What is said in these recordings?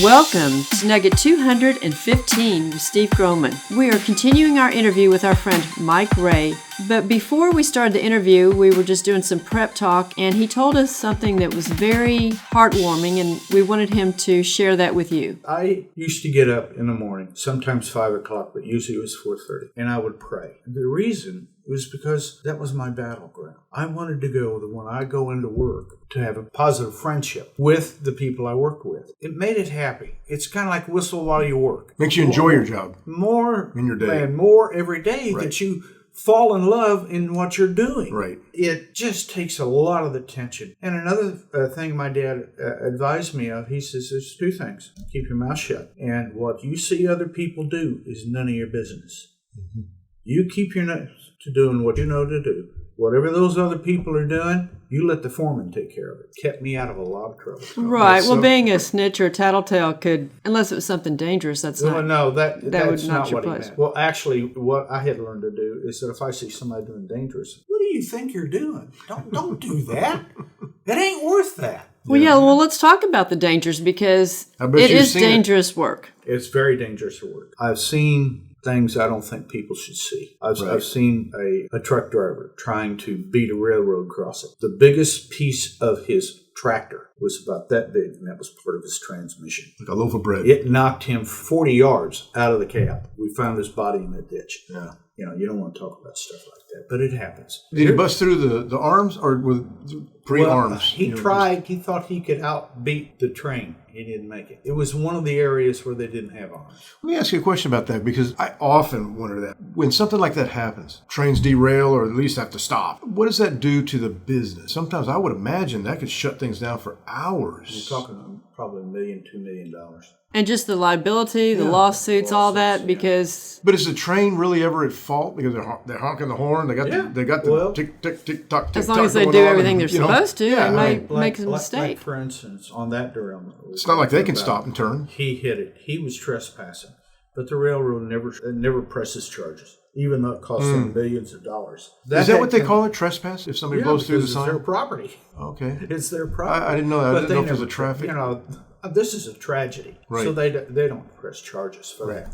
Welcome to Nugget 215 with Steve Groman. We are continuing our interview with our friend Mike Ray. But before we started the interview, we were just doing some prep talk, and he told us something that was very heartwarming, and we wanted him to share that with you. I used to get up in the morning, sometimes 5 o'clock, but usually it was 4:30, and I would pray. The reason was because that was my battleground. I wanted to go, when I go into work, to have a positive friendship with the people I work with. It made it happy. It's kind of like whistle while you work. Makes you enjoy your job. More in your day. And more every day Right. that you fall in love in what you're doing. Right. It just takes a lot of the tension. And another thing my dad advised me of, he says, there's two things. Keep your mouth shut. And what you see other people do is none of your business. Mm-hmm. You keep your nose to doing what you know to do. Whatever those other people are doing, you let the foreman take care of it. Kept me out of a lot of trouble. Right. Well, being a snitch or a tattletale could, unless it was something dangerous, that's not. Well, no, that's would not your what he place. meant. Well, actually, what I had learned to do is that if I see somebody doing dangerous, what do you think you're doing? Don't do that. It ain't worth that. Well, yeah. Well, let's talk about the dangers because it is dangerous work. It's very dangerous work. I've seen things I don't think people should see. I've seen a truck driver trying to beat a railroad crossing. The biggest piece of his tractor was about that big, and that was part of his transmission. Like a loaf of bread. It knocked him 40 yards out of the cab. We found his body in the ditch. Yeah. You don't want to talk about stuff like that, but it happens. Did he bust through the arms or with pre-arms? Well, he tried. He thought he could outbeat the train. He didn't make it. It was one of the areas where they didn't have arms. Let me ask you a question about that, because I often wonder that. When something like that happens, trains derail or at least have to stop, what does that do to the business? Sometimes I would imagine that could shut things down for hours. You're talking probably $1 million, $2 million. And just the liability, the lawsuits, all that, because... But is the train really ever at fault because they're honking the horn? They got the tick, tick, tick, tock, tick, as long as they do everything they're supposed to, yeah, they might make a mistake. Like, for instance, on that derailment. It's not like they can stop and turn. He hit it. He was trespassing. But the railroad never presses charges, even though it costs them millions of dollars. Is that what they call it, trespass? If somebody blows through the sign? It's their property. Okay. It's their property. I didn't know that. I didn't know if it was a traffic. This is a tragedy. Right. So they don't press charges for that.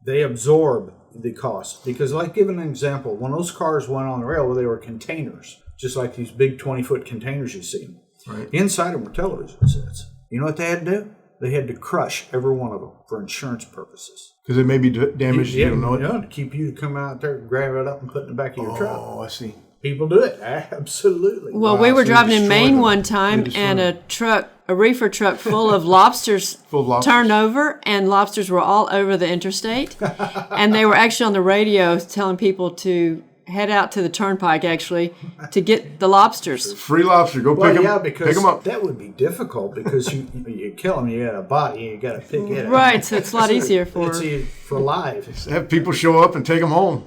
They absorb the cost. Because, like, give an example. When those cars went on the railroad, they were containers, just like these big 20-foot containers you see. Right. Inside them were television sets. You know what they had to do? They had to crush every one of them for insurance purposes. Because it may be damaged, you don't know it? To keep you to come out there, grab it up, and put it in the back of your truck. Oh, I see. People do it. Absolutely. Well, we were driving in Maine one time, and a reefer truck full of lobsters turned over, and lobsters were all over the interstate. And they were actually on the radio telling people to head out to the turnpike, actually, to get the lobsters. Free lobster. Go pick them up. Because that would be difficult because you kill them, you got a body, you got to pick it up. Right, so it's a lot easier for live. Have people show up and take them home.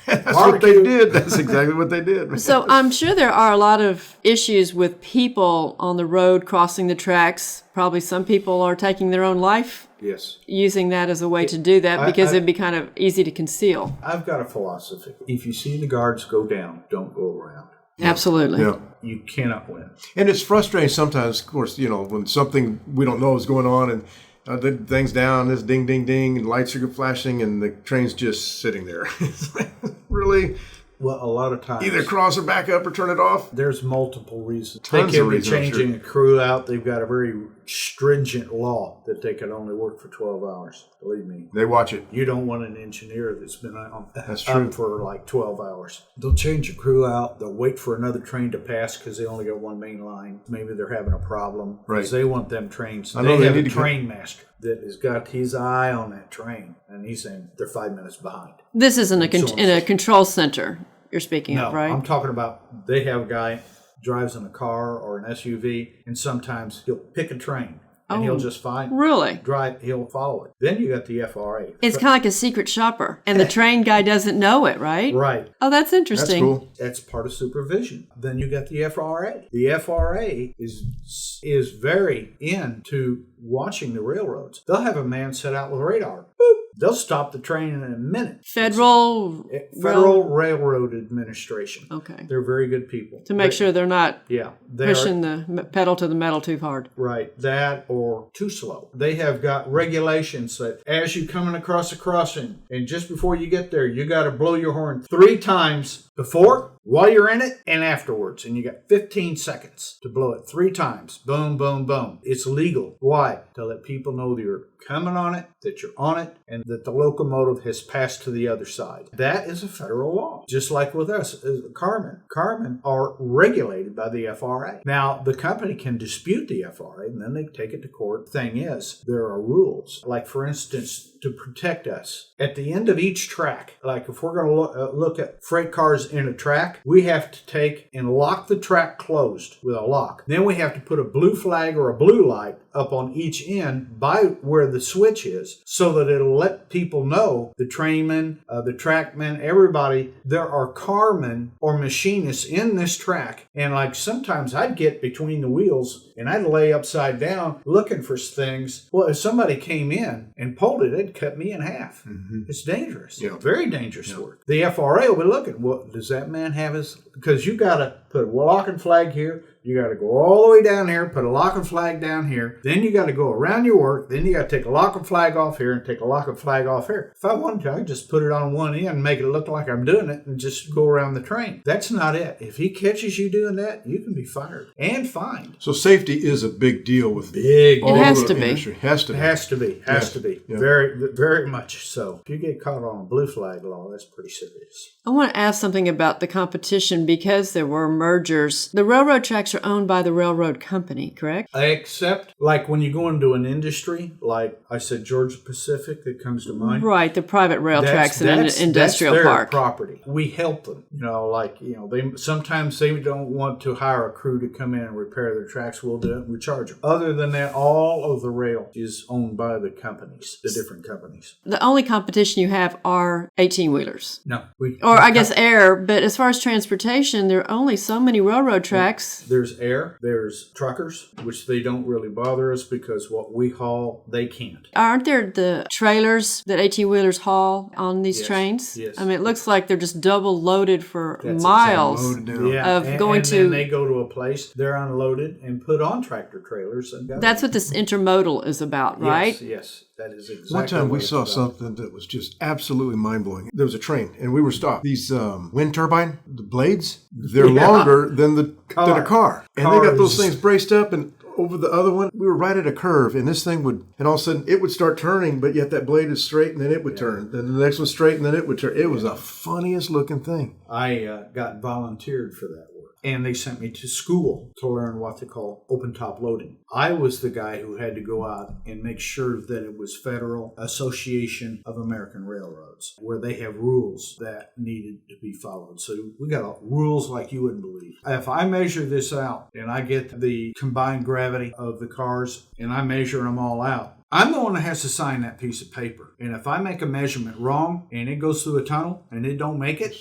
That's Barbecue. what they did. That's exactly what they did. So I'm sure there are a lot of issues with people on the road crossing the tracks. Probably some people are taking their own life. Yes. Using that as a way to do that because it'd be kind of easy to conceal. I've got a philosophy. If you see the guards go down, don't go around. Absolutely. Yeah. You cannot win. And it's frustrating sometimes, of course, when something we don't know is going on and the thing's down, this ding, ding, ding, and lights are flashing and the train's just sitting there. It's like, really? Well, a lot of times. Either cross or back up or turn it off. There's multiple reasons. Tons they of could be reasons, changing a crew out. They've got a very stringent law that they can only work for 12 hours. Believe me. They watch it. You don't want an engineer that's been That's up true. for like 12 hours. They'll change a crew out. They'll wait for another train to pass because they only got one main line. Maybe they're having a problem. Right. Because they want them trains. I know they they have need a to train master that has got his eye on that train. And he's saying they're 5 minutes behind. This isn't in a control center you're speaking of, right? I'm talking about they have a guy drives in a car or an SUV, and sometimes he'll pick a train and he'll just he'll follow it. Then you got the FRA. It's kind of like a secret shopper, and the train guy doesn't know it, right? Right. Oh, that's interesting. That's cool. That's part of supervision. Then you got the FRA. The FRA is very into watching the railroads. They'll have a man set out with radar. Boop. they'll stop the train in a minute. Federal Railroad Administration. Okay. They're very good people. To make sure they're not they're pushing the pedal to the metal too hard. Right. That or too slow. They have got regulations that as you coming across a crossing and just before you get there, you got to blow your horn 3 times before, while you're in it, and afterwards. And you got 15 seconds to blow it 3 times. Boom, boom, boom. It's legal. Why? To let people know that you're coming on it, that you're on it, and that the locomotive has passed to the other side. That is a federal law. Just like with us, Carmen. Carmen are regulated by the FRA. Now, the company can dispute the FRA, and then they take it to court. Thing is, there are rules. Like, for instance, to protect us. At the end of each track, like if we're going to look at freight cars in a track, we have to take and lock the track closed with a lock. Then we have to put a blue flag or a blue light up on each end by where the switch is so that it'll let people know, the trainmen, the trackmen, everybody, there are carmen or machinists in this track. And like sometimes I'd get between the wheels and I'd lay upside down looking for things. Well, if somebody came in and pulled it, it'd cut me in half. Mm-hmm. It's dangerous. Yeah. Very dangerous work. The FRA will be looking, well, does that man have his, because you got to put a locking flag here. You got to go all the way down here, put a locking flag down here. Then you got to go around your work. Then you got to take a locking flag off here and take a locking flag off here. If I wanted to, I'd just put it on one end and make it look like I'm doing it and just go around the train. That's not it. If he catches you doing that, you can be fired and fined. So safety is a big deal with it has to be. Industry. Has to be. Yeah. Very, very much so. If you get caught on a blue flag law, that's pretty serious. I want to ask something about the competition because there were mergers. The railroad tracks are owned by the railroad company, correct? Except, like when you go into an industry, like I said, Georgia Pacific, that comes to mind. Right, the private rail tracks in an industrial that's their park. Property. We help them. They sometimes they don't want to hire a crew to come in and repair their tracks. We'll do it. We charge them. Other than that, all of the rail is owned by the companies, the different companies. The only competition you have are 18-wheelers. No. Or I guess air, but as far as transportation, there are only so many railroad tracks. There's air, there's truckers, which they don't really bother us because what we haul, they can't. Aren't there the trailers that 18-wheelers haul on these trains? Yes. I mean, it looks like they're just double loaded for miles and then they go to a place, they're unloaded and put on tractor trailers. And that's what this intermodal is about, right? Yes. That is exactly. One time we saw something that was just absolutely mind-blowing. There was a train, and we were stopped. These wind turbine, the blades, they're longer than a car. And they got those things braced up, and over the other one, we were right at a curve, and this thing would, and all of a sudden, it would start turning, but yet that blade is straight, and then it would turn. Then the next one straight, and then it would turn. It was the funniest looking thing. I got volunteered for that. And they sent me to school to learn what they call open top loading. I was the guy who had to go out and make sure that it was Federal Association of American Railroads, where they have rules that needed to be followed. So we got rules like you wouldn't believe. If I measure this out and I get the combined gravity of the cars and I measure them all out, I'm the one that has to sign that piece of paper. And if I make a measurement wrong and it goes through a tunnel and it don't make it,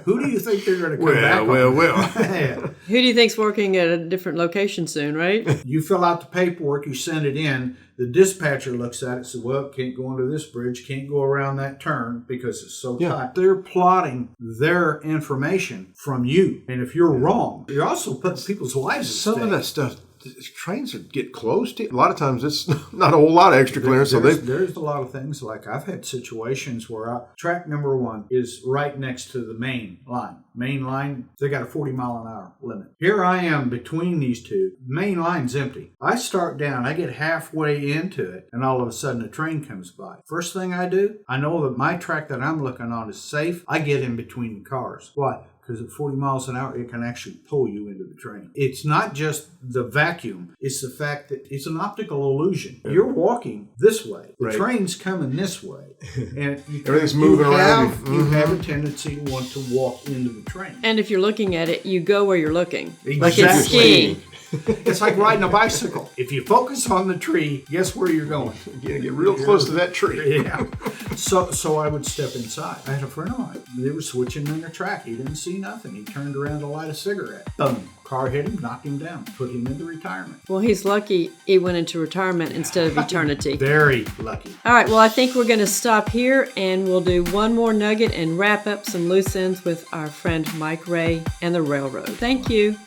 who do you think they're going to come back on? Well. Who do you think's working at a different location soon, right? You fill out the paperwork, you send it in. The dispatcher looks at it and says, well, can't go under this bridge, can't go around that turn because it's so tight. They're plotting their information from you. And if you're wrong, you're also putting people's lives at stake. Some of that stuff, trains get close to. A lot of times it's not a whole lot of extra clearance. There's a lot of things. Like I've had situations where track number 1 is right next to the main line. Main line, they got a 40-mile-an-hour limit. Here I am between these two. Main line's empty. I start down. I get halfway into it, and all of a sudden a train comes by. First thing I do, I know that my track that I'm looking on is safe. I get in between the cars. Why? Because at 40 miles an hour, it can actually pull you into the train. It's not just the vacuum. It's the fact that it's an optical illusion. You're walking this way. The train's coming this way. And everything's moving around. You have a tendency to want to walk into the train. And if you're looking at it, you go where you're looking. Exactly. Like it's skiing. It's like riding a bicycle. If you focus on the tree, guess where you're going? You get real close to that tree. Yeah. So I would step inside. I had a friend of mine. They were switching in their track. He didn't see nothing. He turned around to light a cigarette. Boom. Car hit him, knocked him down, put him into retirement. Well, he's lucky he went into retirement instead of eternity. Very lucky. All right, well, I think we're going to stop here and we'll do one more nugget and wrap up some loose ends with our friend Mike Ray and the railroad. Thank you.